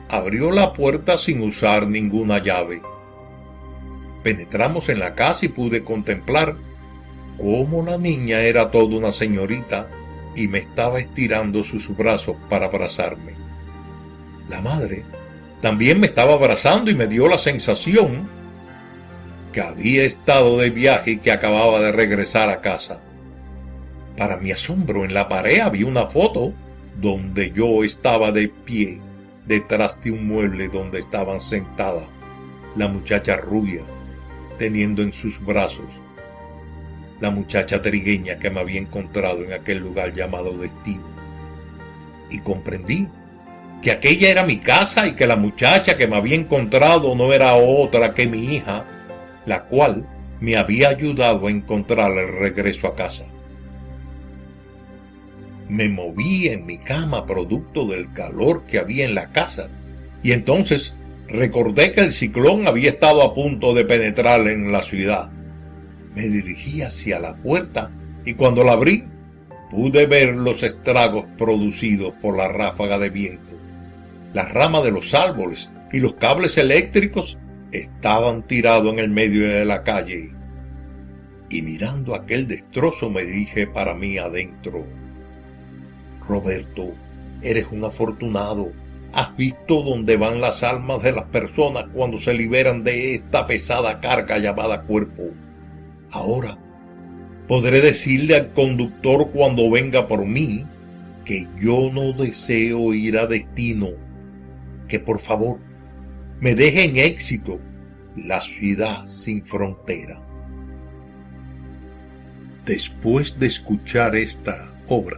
abrió la puerta sin usar ninguna llave. Penetramos en la casa y pude contemplar cómo la niña era toda una señorita y me estaba estirando sus brazos para abrazarme. La madre también me estaba abrazando y me dio la sensación que había estado de viaje y que acababa de regresar a casa. Para mi asombro, en la pared había una foto donde yo estaba de pie detrás de un mueble donde estaban sentadas la muchacha rubia, teniendo en sus brazos la muchacha trigueña que me había encontrado en aquel lugar llamado destino. Y comprendí que aquella era mi casa y que la muchacha que me había encontrado no era otra que mi hija, la cual me había ayudado a encontrar el regreso a casa. Me moví en mi cama producto del calor que había en la casa, y entonces recordé que el ciclón había estado a punto de penetrar en la ciudad. Me dirigí hacia la puerta y cuando la abrí pude ver los estragos producidos por la ráfaga de viento. Las ramas de los árboles y los cables eléctricos estaban tirados en el medio de la calle. Y mirando aquel destrozo me dije para mí adentro: Roberto, eres un afortunado. ¿Has visto dónde van las almas de las personas cuando se liberan de esta pesada carga llamada cuerpo? Ahora podré decirle al conductor cuando venga por mí que yo no deseo ir a destino, que por favor me deje en éxito la ciudad sin frontera. Después de escuchar esta obra,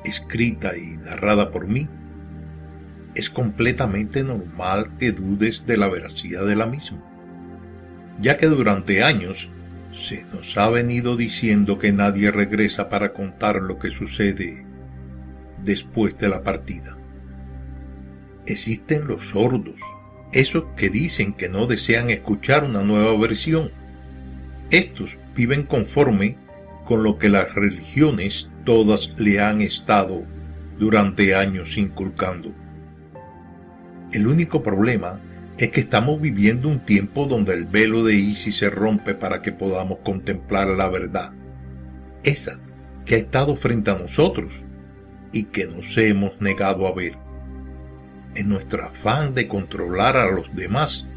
escrita y narrada por mí, es completamente normal que dudes de la veracidad de la misma, ya que durante años se nos ha venido diciendo que nadie regresa para contar lo que sucede después de la partida. Existen los sordos, esos que dicen que no desean escuchar una nueva versión. Estos viven conforme con lo que las religiones todas le han estado durante años inculcando. El único problema es que estamos viviendo un tiempo donde el velo de Isis se rompe para que podamos contemplar la verdad, esa que ha estado frente a nosotros y que nos hemos negado a ver. En nuestro afán de controlar a los demás,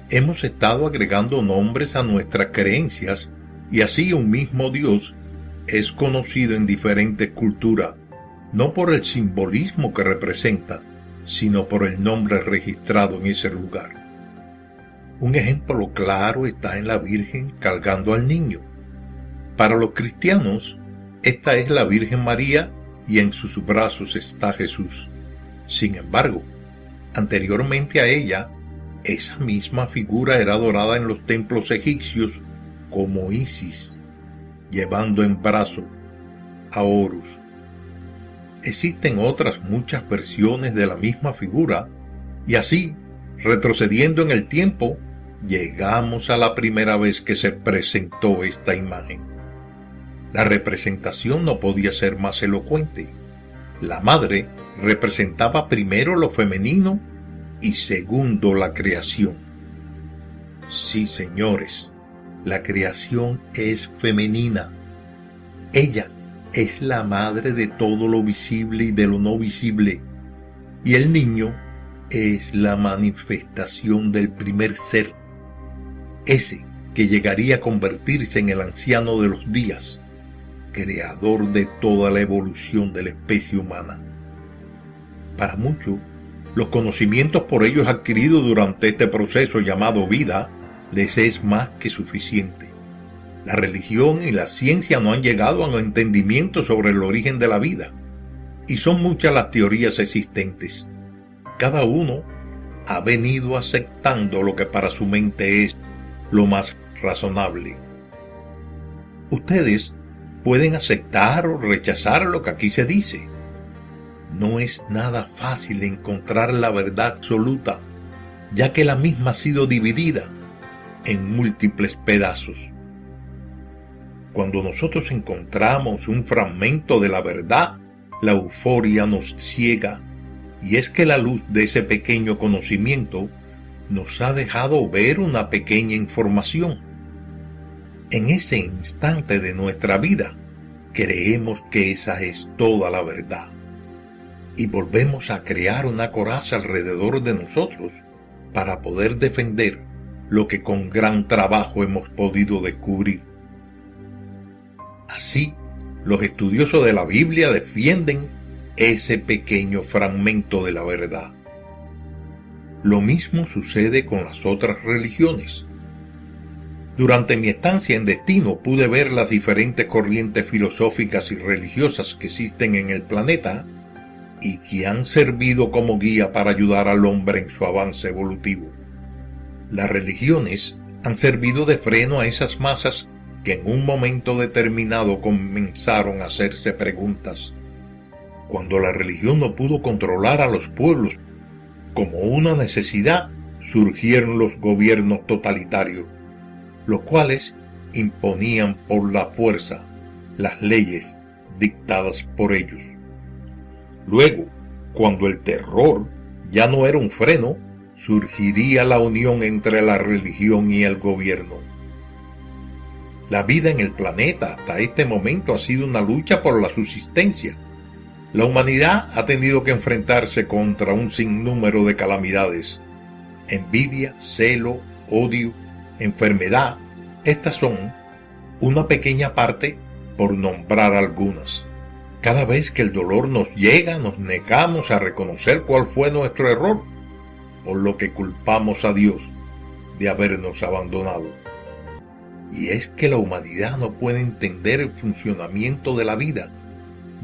hemos estado agregando nombres a nuestras creencias y así un mismo Dios es conocido en diferentes culturas, no por el simbolismo que representa, sino por el nombre registrado en ese lugar. Un ejemplo claro está en la Virgen cargando al niño. Para los cristianos, esta es la Virgen María y en sus brazos está Jesús. Sin embargo, anteriormente a ella, esa misma figura era adorada en los templos egipcios como Isis, llevando en brazo a Horus. Existen otras muchas versiones de la misma figura, y así, retrocediendo en el tiempo, llegamos a la primera vez que se presentó esta imagen. La representación no podía ser más elocuente. La madre representaba primero lo femenino y segundo la creación. Sí, señores, la creación es femenina. Ella es la madre de todo lo visible y de lo no visible, y el niño es la manifestación del primer ser, ese que llegaría a convertirse en el anciano de los días, creador de toda la evolución de la especie humana. Para muchos, los conocimientos por ellos adquiridos durante este proceso llamado vida les es más que suficiente. La religión y la ciencia no han llegado a un entendimiento sobre el origen de la vida, y son muchas las teorías existentes. Cada uno ha venido aceptando lo que para su mente es lo más razonable. Ustedes pueden aceptar o rechazar lo que aquí se dice. No es nada fácil encontrar la verdad absoluta, ya que la misma ha sido dividida en múltiples pedazos. Cuando nosotros encontramos un fragmento de la verdad, la euforia nos ciega Y es que la luz de ese pequeño conocimiento nos ha dejado ver una pequeña información. En ese instante de nuestra vida, creemos que esa es toda la verdad. Y volvemos a crear una coraza alrededor de nosotros para poder defender lo que con gran trabajo hemos podido descubrir. Así, los estudiosos de la Biblia defienden ese pequeño fragmento de la verdad. Lo mismo sucede con las otras religiones. Durante mi estancia en Destino pude ver las diferentes corrientes filosóficas y religiosas que existen en el planeta y que han servido como guía para ayudar al hombre en su avance evolutivo. Las religiones han servido de freno a esas masas que en un momento determinado comenzaron a hacerse preguntas. Cuando la religión no pudo controlar a los pueblos como una necesidad, surgieron los gobiernos totalitarios, los cuales imponían por la fuerza las leyes dictadas por ellos. Luego, cuando el terror ya no era un freno, surgiría la unión entre la religión y el gobierno. La vida en el planeta hasta este momento ha sido una lucha por la subsistencia. La humanidad ha tenido que enfrentarse contra un sinnúmero de calamidades. Envidia, celo, odio, enfermedad. Estas son una pequeña parte por nombrar algunas. Cada vez que el dolor nos llega, nos negamos a reconocer cuál fue nuestro error, por lo que culpamos a Dios de habernos abandonado. Y es que la humanidad no puede entender el funcionamiento de la vida,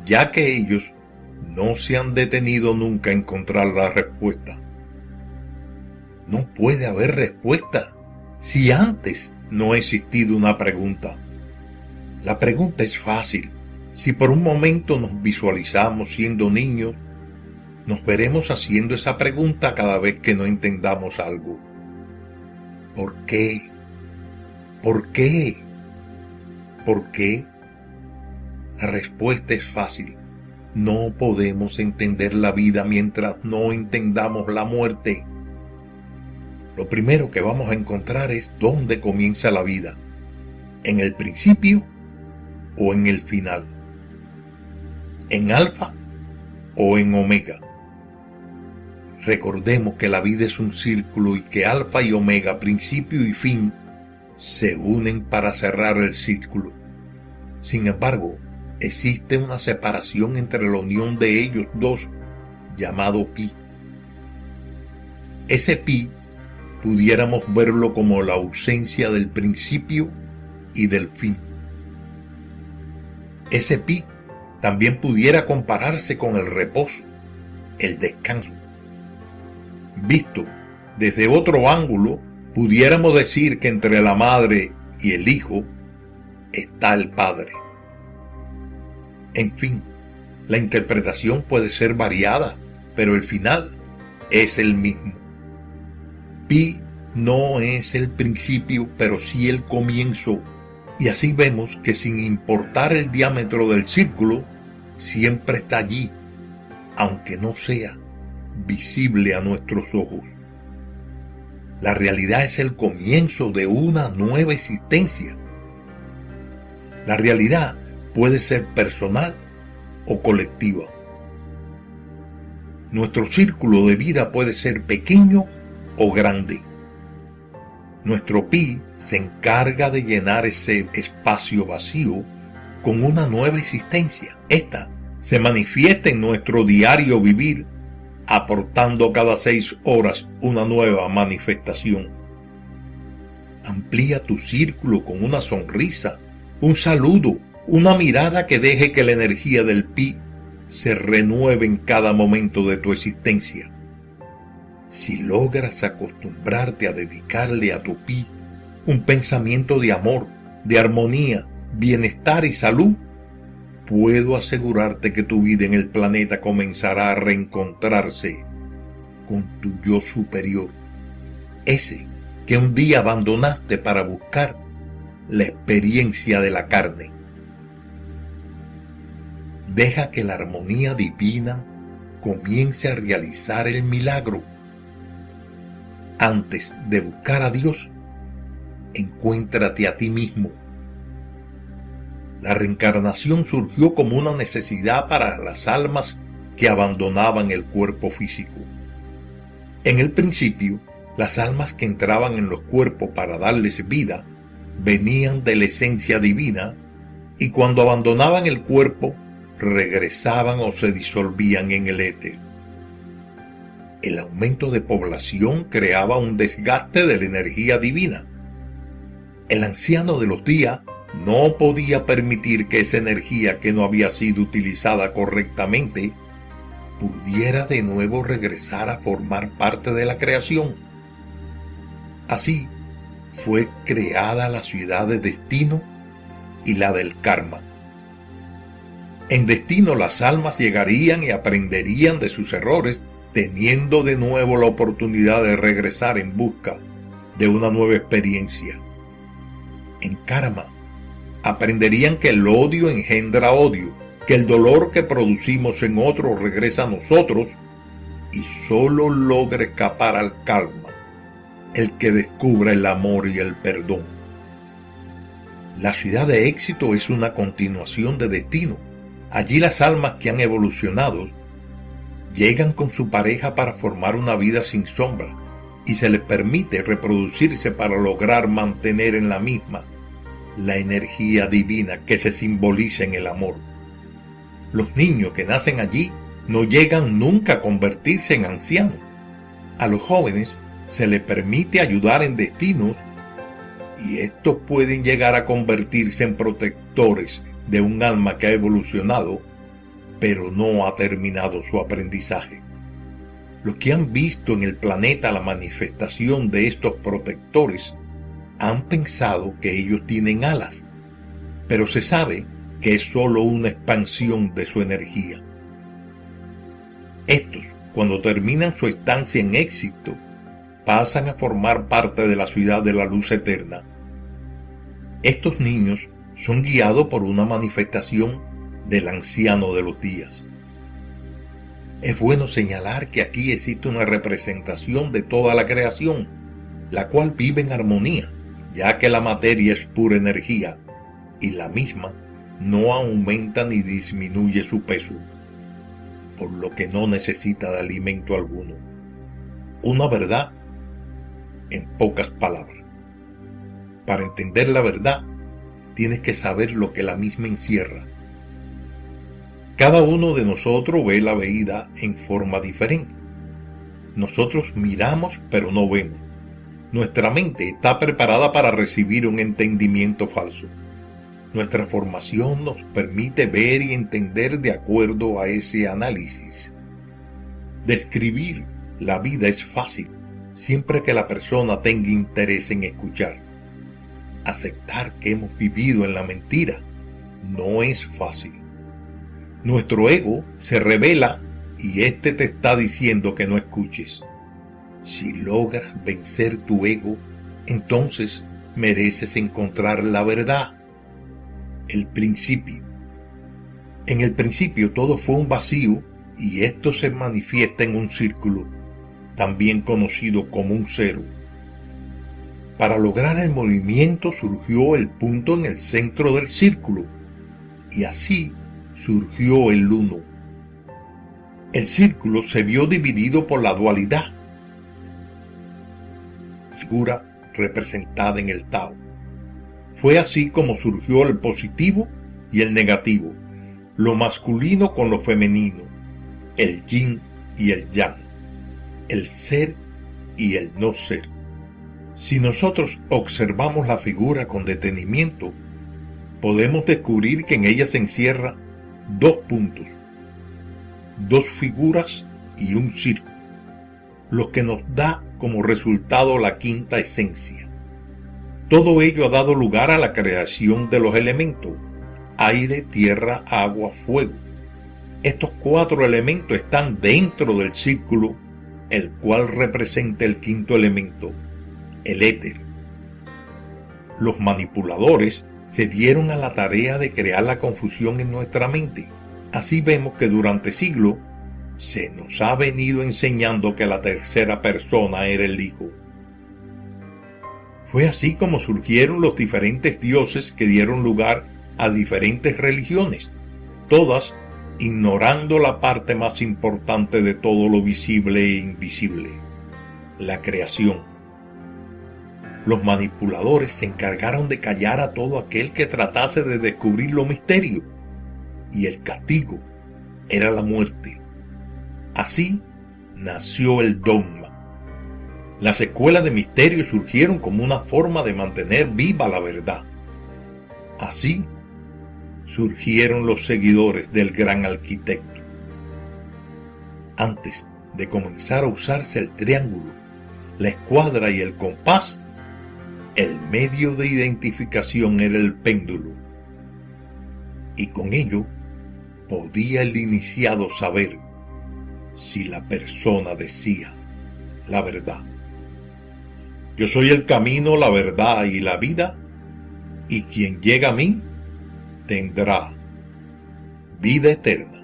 ya que ellos no se han detenido nunca a encontrar la respuesta. No puede haber respuesta si antes no ha existido una pregunta. La pregunta es fácil. Si por un momento nos visualizamos siendo niños, nos veremos haciendo esa pregunta cada vez que no entendamos algo. ¿Por qué? ¿Por qué? ¿Por qué? La respuesta es fácil. No podemos entender la vida mientras no entendamos la muerte. Lo primero que vamos a encontrar es dónde comienza la vida. ¿En el principio o en el final? ¿En alfa o en omega? Recordemos que la vida es un círculo y que alfa y omega, principio y fin, se unen para cerrar el círculo. Sin embargo, existe una separación entre la unión de ellos dos, llamado pi. Ese pi pudiéramos verlo como la ausencia del principio y del fin. Ese pi también pudiera compararse con el reposo, el descanso. Visto desde otro ángulo, pudiéramos decir que entre la madre y el hijo está el padre. En fin, la interpretación puede ser variada, pero el final es el mismo. Pi no es el principio, pero sí el comienzo. Y así vemos que sin importar el diámetro del círculo, siempre está allí, aunque no sea visible a nuestros ojos. La realidad es el comienzo de una nueva existencia. La realidad puede ser personal o colectiva. Nuestro círculo de vida puede ser pequeño o grande. Nuestro pi se encarga de llenar ese espacio vacío con una nueva existencia. Esta se manifiesta en nuestro diario vivir, aportando cada 6 horas una nueva manifestación. Amplía tu círculo con una sonrisa, un saludo, una mirada que deje que la energía del pi se renueve en cada momento de tu existencia. Si logras acostumbrarte a dedicarle a tu pi un pensamiento de amor, de armonía, bienestar y salud, puedo asegurarte que tu vida en el planeta comenzará a reencontrarse con tu yo superior, ese que un día abandonaste para buscar la experiencia de la carne. Deja que la armonía divina comience a realizar el milagro. Antes de buscar a Dios, encuéntrate a ti mismo. La reencarnación surgió como una necesidad para las almas que abandonaban el cuerpo físico. En el principio, las almas que entraban en los cuerpos para darles vida venían de la esencia divina y cuando abandonaban el cuerpo regresaban o se disolvían en el éter. El aumento de población creaba un desgaste de la energía divina. El anciano de los días no podía permitir que esa energía que no había sido utilizada correctamente pudiera de nuevo regresar a formar parte de la creación. Así fue creada la ciudad de destino y la del karma. En destino las almas llegarían y aprenderían de sus errores, teniendo de nuevo la oportunidad de regresar en busca de una nueva experiencia. En karma aprenderían que el odio engendra odio, que el dolor que producimos en otros regresa a nosotros y solo logra escapar al karma el que descubra el amor y el perdón. La ciudad de éxito es una continuación de destino. Allí las almas que han evolucionado llegan con su pareja para formar una vida sin sombra y se les permite reproducirse para lograr mantener en la misma la energía divina que se simboliza en el amor. Los niños que nacen allí no llegan nunca a convertirse en ancianos. A los jóvenes se les permite ayudar en destinos y estos pueden llegar a convertirse en protectores de un alma que ha evolucionado, pero no ha terminado su aprendizaje. Los que han visto en el planeta la manifestación de estos protectores han pensado que ellos tienen alas, pero se sabe que es solo una expansión de su energía. Estos, cuando terminan su estancia en éxito, pasan a formar parte de la ciudad de la luz eterna. Estos niños son guiados por una manifestación del anciano de los días. Es bueno señalar que aquí existe una representación de toda la creación, la cual vive en armonía, ya que la materia es pura energía y la misma no aumenta ni disminuye su peso, por lo que no necesita de alimento alguno. Una verdad en pocas palabras. Para entender la verdad, tienes que saber lo que la misma encierra. Cada uno de nosotros ve la vida en forma diferente. Nosotros miramos pero no vemos. Nuestra mente está preparada para recibir un entendimiento falso. Nuestra formación nos permite ver y entender de acuerdo a ese análisis. Describir la vida es fácil, siempre que la persona tenga interés en escuchar. Aceptar que hemos vivido en la mentira no es fácil. Nuestro ego se revela y éste te está diciendo que no escuches. Si logras vencer tu ego, entonces mereces encontrar la verdad. El principio. En el principio todo fue un vacío y esto se manifiesta en un círculo, también conocido como un cero. Para lograr el movimiento surgió el punto en el centro del círculo y así surgió el uno. El círculo se vio dividido por la dualidad, figura representada en el Tao. Fue así como surgió el positivo y el negativo, lo masculino con lo femenino, el yin y el yang, el ser y el no ser. Si nosotros observamos la figura con detenimiento, podemos descubrir que en ella se encierra dos puntos, dos figuras y un círculo, lo que nos da como resultado la quinta esencia. Todo ello ha dado lugar a la creación de los elementos: aire, tierra, agua, fuego. Estos cuatro elementos están dentro del círculo, el cual representa el quinto elemento, el éter. Los manipuladores se dieron a la tarea de crear la confusión en nuestra mente. Así vemos que durante siglos se nos ha venido enseñando que la tercera persona era el Hijo. Fue así como surgieron los diferentes dioses que dieron lugar a diferentes religiones, todas ignorando la parte más importante de todo lo visible e invisible, la creación. Los manipuladores se encargaron de callar a todo aquel que tratase de descubrir los misterios, y el castigo era la muerte. Así nació el dogma. Las escuelas de misterio surgieron como una forma de mantener viva la verdad. Así surgieron los seguidores del gran arquitecto. Antes de comenzar a usarse el triángulo, la escuadra y el compás, el medio de identificación era el péndulo. Y con ello podía el iniciado saber si la persona decía la verdad. Yo soy el camino, la verdad y la vida, y quien llega a mí tendrá vida eterna.